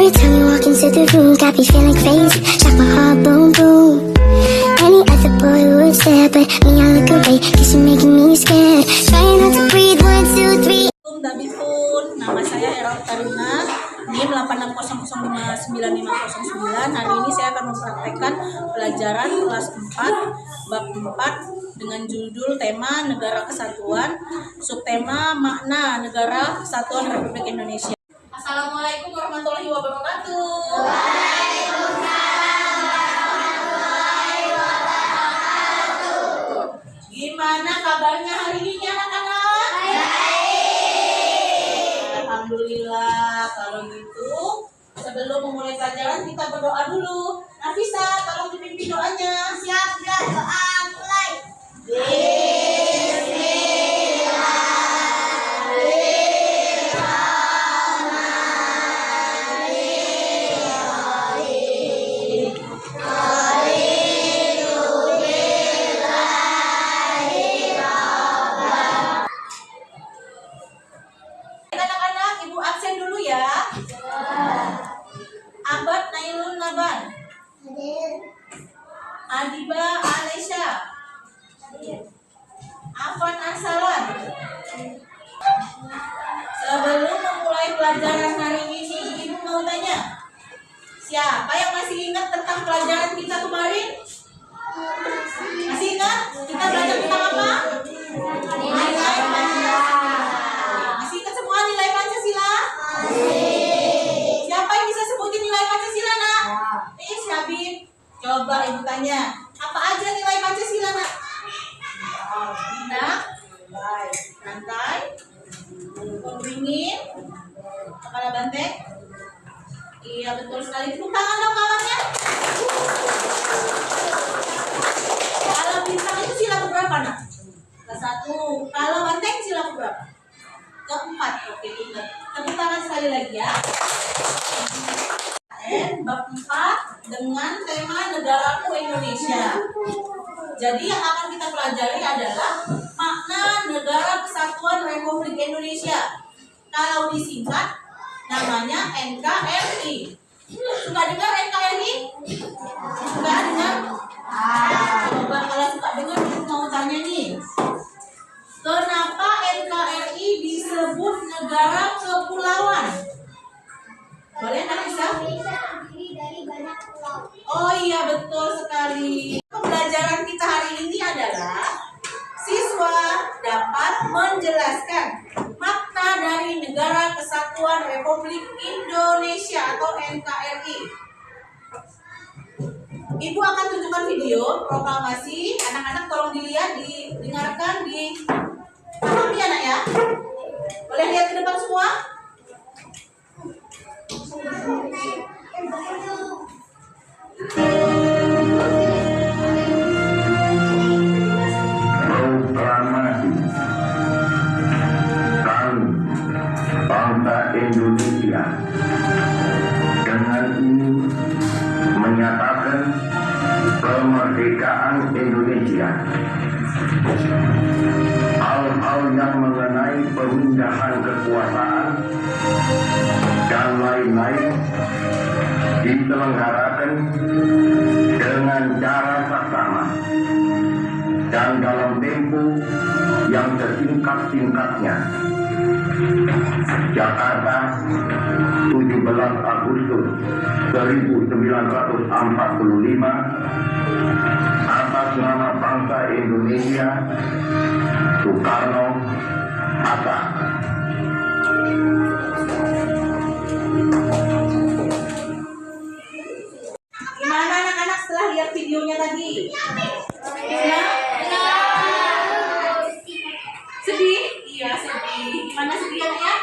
Every time you walk into the room, got me feeling crazy. Shock my heart, boom, boom. Any other boy would stare, but me, I look away, cause you're making me scared. Trying not to breathe, 1, 2, 3. Nama saya Era Taruna, NIM 8600599509. Hari ini saya akan mempraktekkan pelajaran kelas 4, bab 4 dengan judul tema Negara Kesatuan, subtema makna Negara Kesatuan Republik Indonesia. Assalamualaikum warahmatullahi wabarakatuh. Gimana kabarnya hari ini anak-anak? Alhamdulillah. Kalau gitu, sebelum memulai pelajaran kita berdoa dulu. Nafisa, tolong dipimpin doanya. Siap, doa mulai. Anak-anak, ibu absen dulu ya. Abad Nailun Naban. Adiba Alesha. Afan Arsalan. Sebelum memulai pelajaran hari ini, ibu mau tanya, siapa yang masih ingat tentang pelajaran kita kemarin? Masih ingat? Kita belajar tentang apa? Nilai Pancasila. Masih ingat semua nilai Pancasila? Siapa yang bisa sebutin nilai Pancasila, nak? Syabib. Coba ibu tanya, apa aja nilai Pancasila, nak? Bina, rantai, pemberingin, kepala banteng. Iya, betul sekali. Tepuk tangan dong kawannya. Kalau bintang itu sila berapa, nak? Ke-1. Kalau banteng sila berapa? Ke-4. Oke, ingat. Tepuk tangan sekali lagi ya. Bab 4 dengan tema Negaraku Indonesia. Jadi yang akan kita pelajari adalah makna Negara Kesatuan Republik Indonesia. Kalau disingkat namanya NKRI. Suka dengar NKRI? Suka dengar? Coba kalau suka dengar mau tanya nih. Kenapa NKRI disebut negara kepulauan? Boleh kan bisa? Oh iya, betul sekali. Pembelajaran kita hari ini adalah siswa dapat menjelaskan makna dari Negara Kesatuan Republik Indonesia atau NKRI. Ibu akan tunjukkan video proklamasi. Anak-anak tolong dilihat, didengarkan, dipahami anak ya. Boleh lihat ke depan semua? Proklamasi kami bangsa Indonesia dengan ini menyatakan kemerdekaan Indonesia. Hal-hal yang mengenai pemindahan kekuasaan dan lain-lain diselenggarakan dengan cara saksama dan dalam tempo yang sesingkat-singkatnya. Jakarta, 17 Agustus 1945, atas nama bangsa Indonesia, Soekarno Hatta. Gimana anak-anak setelah lihat videonya tadi? Sedih? Iya, sedih. Gimana sedih ya?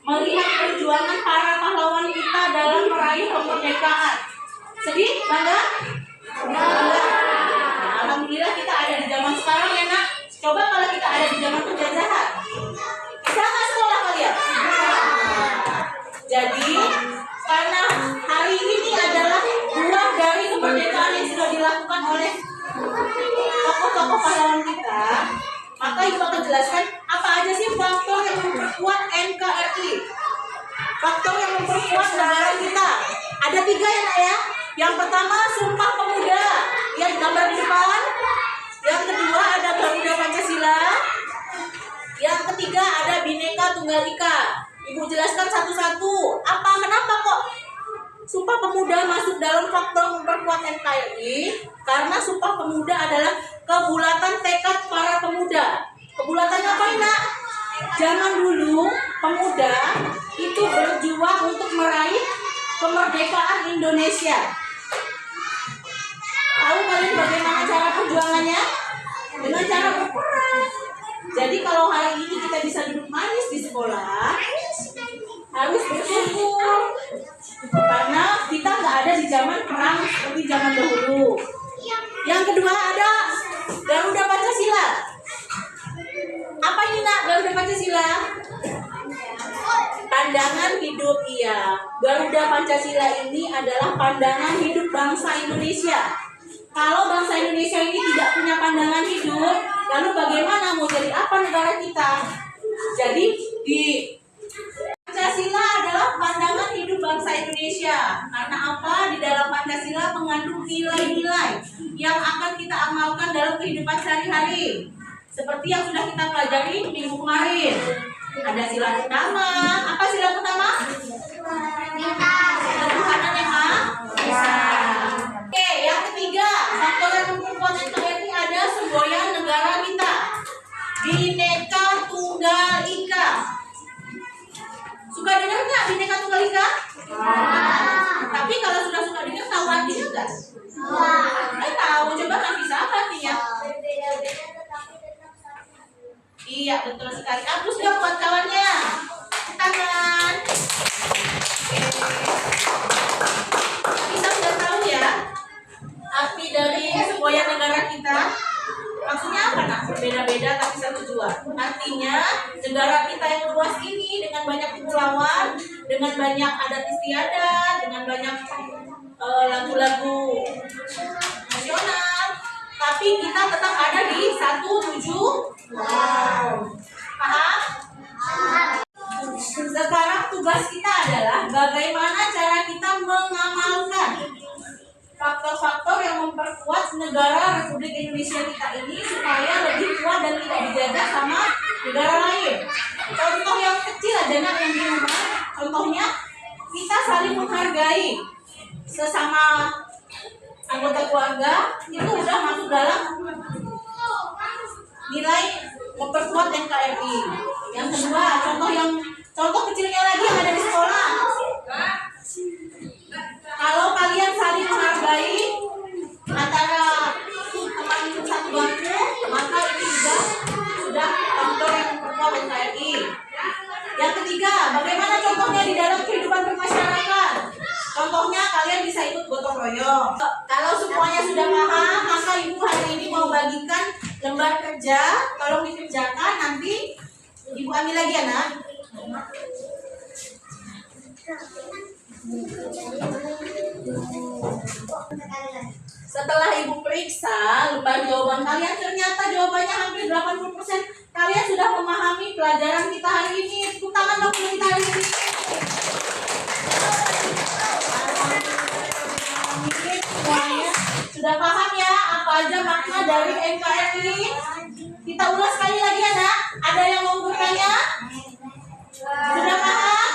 Melihat perjuangan para pahlawan kita dalam meraih kemerdekaan. Sedih? Bangga? Bangga. Alhamdulillah kita ada di zaman sekarang ya, nak. Coba kalau kita ada di zaman penjajahan, bisa nggak sekolah kalian? Jadi karena hari ini adalah buah dari kemerdekaan yang sudah dilakukan oleh tokoh-tokoh pahlawan kita, maka ibu akan jelaskan apa aja sih faktor yang memperkuat NKRI, faktor yang memperkuat negara kita. Ada 3 ya nak ya. Yang pertama Sumpah Pemuda, yang gambar di depan. Yang kedua ada Garuda Pancasila. Yang ketiga ada Bhinneka Tunggal Ika. Ibu jelaskan satu-satu. Kenapa kok Sumpah Pemuda masuk dalam faktor memperkuat NKRI? Karena Sumpah Pemuda adalah kebulatan tekad para pemuda. Kebulatannya apa nak? Zaman dulu pemuda itu berjuang untuk meraih kemerdekaan Indonesia. Tahu kalian bagaimana cara perjuangannya? Dengan cara berperang. Jadi kalau hari ini kita bisa duduk manis di sekolah, harus bersyukur karena kita nggak ada di zaman perang seperti zaman dahulu. Yang kedua ada Garuda Pancasila. Apa ini nak Garuda Pancasila? Pandangan hidup Garuda Pancasila ini adalah pandangan hidup bangsa Indonesia. Kalau bangsa Indonesia ini tidak punya pandangan hidup, lalu bagaimana mau jadi apa negara kita? Jadi di Pancasila adalah pandangan hidup bangsa Indonesia. Karena apa? Di dalam Pancasila mengandung nilai-nilai yang akan kita amalkan dalam kehidupan sehari-hari. Seperti yang sudah kita pelajari minggu kemarin. Ada sila pertama. Apa sila pertama? Ketuhanan yang Maha Esa. Oke, yang ketiga, faktor yang memperkuat NKRI ada semboyan negara kita. Bhinneka Tunggal Ika. Suka dengar nggak Bhinneka Tunggal Ika? Tapi kalau sudah suka dengar, tahu artinya nggak? Tahu, coba Nafisa apa artinya? Iya, betul sekali. Hapus dong buat kawannya. Tangan. Kita sudah tahu ya arti dari semboyan negara kita. Maksudnya apa nak? Berbeda-beda tapi satu tujuan. Artinya negara kita yang luas ini dengan banyak kepulauan, dengan banyak adat istiadat, dengan banyak lagu-lagu nasional, tapi kita tetap ada di satu tujuan. Paham? Sekarang tugas kita adalah bagaimana cara kita mengamalkan faktor-faktor yang memperkuat negara Republik Indonesia kita ini supaya lebih kuat dan tidak dijajah sama negara lain. Contoh yang kecil aja nak yang di rumah. Contohnya kita saling menghargai sesama anggota keluarga, itu sudah masuk dalam nilai memperkuat NKRI. Yang kedua, contoh kecilnya lagi yang ada di sekolah. Kalau kalian saling menghargai antara teman satu bangku, maka ini juga sudah faktor yang memperkuat NKRI. Yang ketiga, bagaimana contohnya di dalam kehidupan bermasyarakat? Contohnya kalian bisa ikut gotong royong. Kalau semuanya sudah paham, maka ibu hari ini mau bagikan lembar kerja. Tolong dikerjakan, nanti ibu ambil lagi ya nak. Setelah ibu periksa lembar jawaban kalian, ternyata jawabannya hampir 80%. Kalian sudah memahami pelajaran kita hari ini. Tepuk tangan dong untuk kita hari ini. Semuanya sudah paham ya apa aja makna dari NKRI? Kita ulas sekali lagi ya nak. Ada yang mau bertanya? Sudah paham?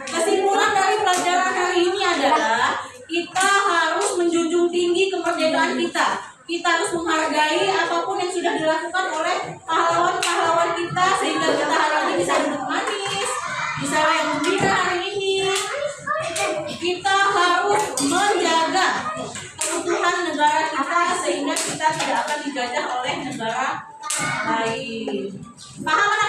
Kesimpulan dari pelajaran hari ini adalah kita harus menjunjung tinggi kemerdekaan kita. Kita harus menghargai apapun yang sudah dilakukan oleh pahlawan-pahlawan kita sehingga kita hari ini bisa duduk manis, bisa yang gembira hari ini. Kita harus menjaga keutuhan negara kita sehingga kita tidak akan dijajah oleh negara lain. Paham?